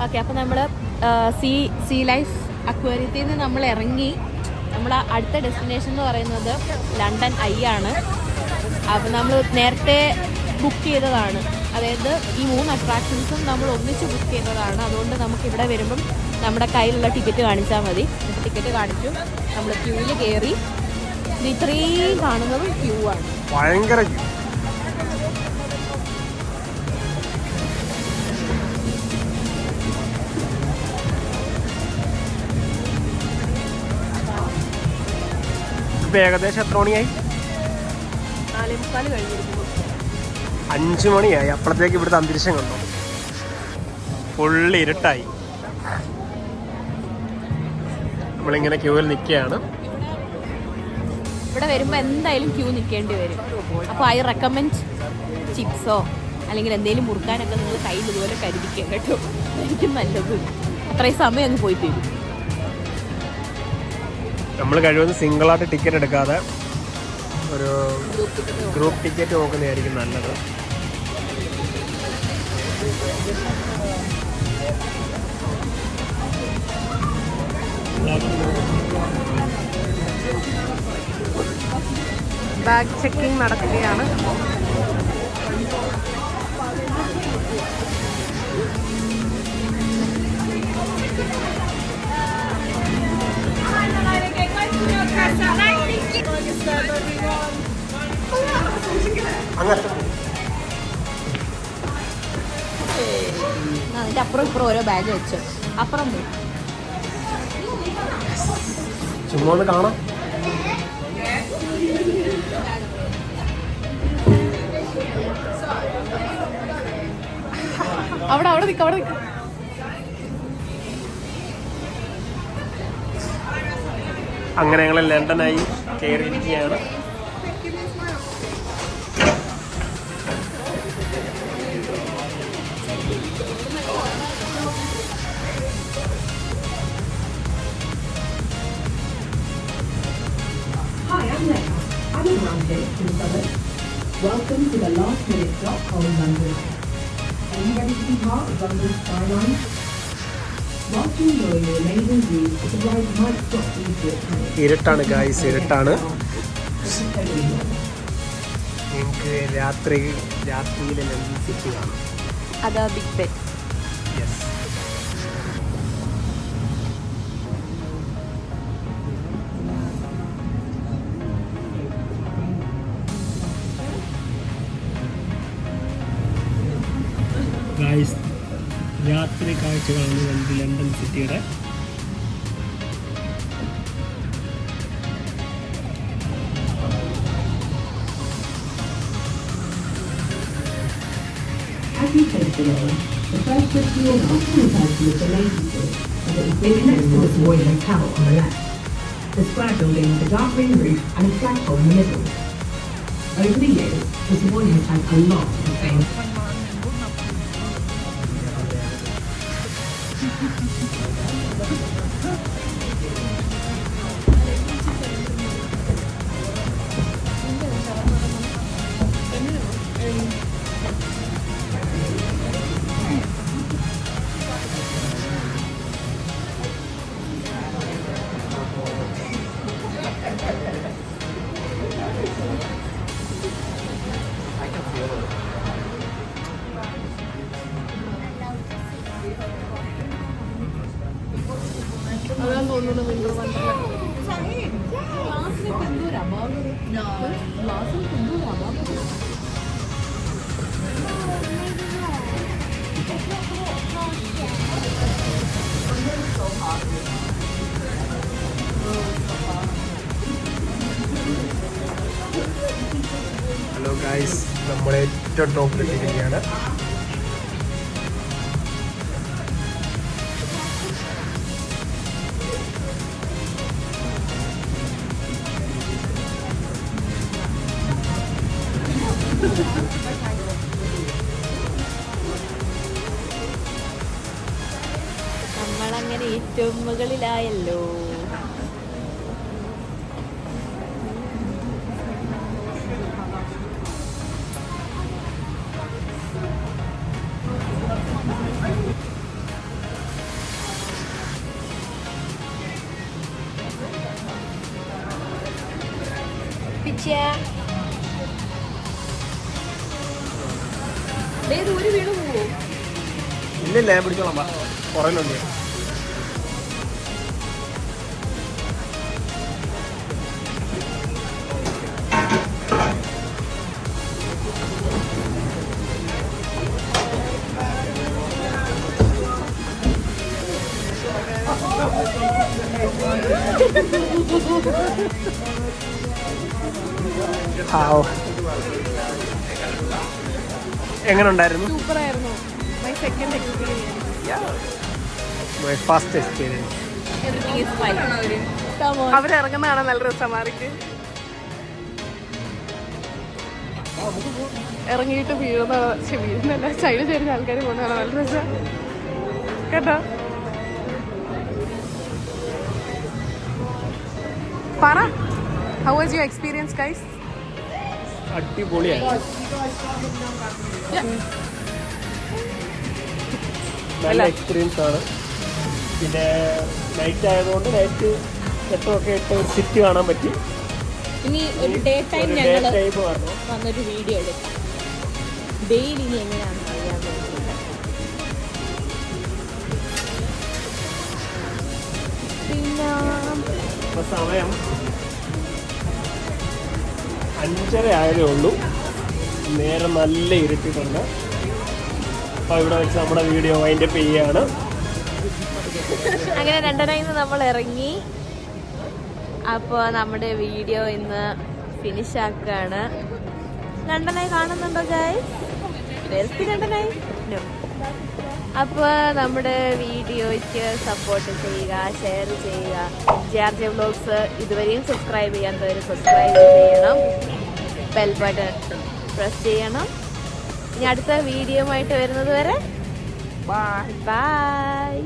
Okay, അപ്പോൾ നമ്മൾ see life അക്വേറിയത്തിൽ നിന്ന് നമ്മൾ ഇറങ്ങി. നമ്മൾ അടുത്ത ഡെസ്റ്റിനേഷൻ എന്ന് പറയുന്നത് ലണ്ടൻ ഐ ആണ്. അപ്പോൾ നമ്മൾ നേരത്തെ ബുക്ക് ചെയ്തതാണ്. അതായത് ഈ 3 അട്രാക്ഷൻസും നമ്മൾ ഒന്നിച്ച് ബുക്ക് ചെയ്തതാണ്. അതുകൊണ്ട് നമുക്കിവിടെ വരുമ്പം നമ്മുടെ കയ്യിലുള്ള ടിക്കറ്റ് കാണിച്ചാൽ മതി. ടിക്കറ്റ് കാണിച്ചു, നമ്മൾ ക്യൂവിൽ കയറി. ഇത് ഇത്രയും കാണുന്നതും ക്യൂ ആണ്, ഭയങ്കര ക്യൂ. ഇപ്പം ഏകദേശം എത്ര മണിയായി? 4:45 കഴിഞ്ഞിരിക്കുന്നു. 5 മണിയായി. അപ്പോഴത്തേക്ക് ഇവിടുത്തെ അന്തരീക്ഷം കണ്ടോ, ഫുള്ള് ഇരുട്ടായി. നമ്മളിങ്ങനെ ക്യൂവിൽ നിൽക്കുകയാണ്. ഇവിടെ വരുമ്പോൾ എന്തായാലും ക്യൂ നിൽക്കേണ്ടി വരും. അപ്പോൾ ഐ റെക്കമെൻഡ് ചിപ്സോ അല്ലെങ്കിൽ എന്തെങ്കിലും മുറുക്കാനൊക്കെ നിങ്ങൾ കയ്യിൽ ഇതുപോലെ കരുതിക്കുക കേട്ടോ. എനിക്ക് നല്ലത് അത്രയും സമയം അങ്ങ് പോയി തരും. നമ്മൾ കഴിവതും സിംഗിളായിട്ട് ടിക്കറ്റ് എടുക്കാതെ ഒരു ഗ്രൂപ്പ് ടിക്കറ്റ് നോക്കുന്നതായിരിക്കും നല്ലത്. ബാഗ് ചെക്കിംഗ് നടക്കുകയാണ്. അതിൻ്റെ അപ്പുറം ഇപ്പുറം ഓരോ ബാഗ് വെച്ചു. അപ്പുറം ചുമ്മാ ഒന്ന് കാണാം. അവിടെ നിൽക്കാം, അവിടെ നിൽക്കാം. അങ്ങനെ ഞങ്ങൾ ലണ്ടനായി കയറിയിരിക്കുകയാണ്. Welcome to the last minute stop on London. Are you ready to be part of London's skyline? Whilst you enjoy the amazing views, the ride might stop briefly at times. ഇരുട്ടാണ് ഗായ്സ്, ഇരുട്ടാണ്. നിങ്ങൾക്ക് രാത്രിയിൽ London city കാണാം. അതാ big Ben. Yes. Guys, രാത്രി കാഴ്ചകളാണ് London സിറ്റിയുടെ. As you take the road, the first bridge you will not refer to as the Ladies' Bridge, as it is built next to the Savoy Hotel on the left. The square building with a dark green roof and a flagpole in the middle. Over the years, the Savoy has had a lot of fame. Hello guys, നമ്മൾ ഏറ്റവും ടോപ്പിലെത്തിയിരിക്കുകയാണ്. നമ്മളങ്ങനെ ഏറ്റവും മുകളിലായല്ലോ. ഒരു വീട് പോവോ? ഇല്ലില്ല, ഞാൻ പിടിച്ചോളാം. പുറകിലുണ്ട്. എങ്ങനെ ഉണ്ടായിരുന്നു? സൂപ്പറായിരുന്നു. My second experience. My first experience. Everything is fine. അവരിറങ്ങുന്നതാണ് നല്ല രസമാർക്ക്. ഇറങ്ങിയിട്ട് വീഴുന്നല്ല സൈഡ് ചേരുന്ന ആൾക്കാർ പോകുന്നതാണ് നല്ല രസം കേട്ടോ. പറ, how was your experience guys? അടിപൊളിയായി. നല്ല എക്സ്പീരിയൻസ് ആണ്. പിന്നെ നൈറ്റ് ആയതുകൊണ്ട് നൈറ്റ് സെറ്റൊക്കെ ഇട്ട് ഒരു സിറ്റി കാണാൻ പറ്റി. ഇനി ഒരു ഡേ ടൈം ഞങ്ങൾ പറഞ്ഞു വന്നൊരു വീഡിയോ എടുക്കാം. ഡെയിലി ഇനി എങ്ങനെയാണെന്ന് അറിയാൻ വേണ്ടിയിട്ട്. പിന്നെ ഇപ്പൊ സമയം 5:30 ആയതേ ഉള്ളൂ. നേരെ നല്ല ഇരുട്ടിട്ടുണ്ട്. അപ്പോൾ ഇവിടെ വെച്ച് നമ്മുടെ വീഡിയോ വൈൻഡപ്പ് ചെയ്യുകയാണ്. അങ്ങനെ ലണ്ടനിൽ നമ്മൾ ഇറങ്ങി. അപ്പോൾ നമ്മുടെ വീഡിയോ ഇന്ന് ഫിനിഷ് ആക്കുകയാണ്. ലണ്ടനായി കാണുന്നുണ്ടോ ഗൈസ്? ലണ്ടനായി അപ്പോൾ നമ്മുടെ വീഡിയോയ്ക്ക് സപ്പോർട്ട് ചെയ്യുക, ഷെയർ ചെയ്യുക. JRJ വ്ലോഗ്സ് ഇതുവരെയും സബ്സ്ക്രൈബ് ചെയ്യാത്തവർ സബ്സ്ക്രൈബ് ചെയ്യണം. ബെൽ ബട്ടൺ പ്രസ് ചെയ്യണം. ഇനി അടുത്ത വീഡിയോ ആയിട്ട് വരുന്നത് വരെ ബൈ.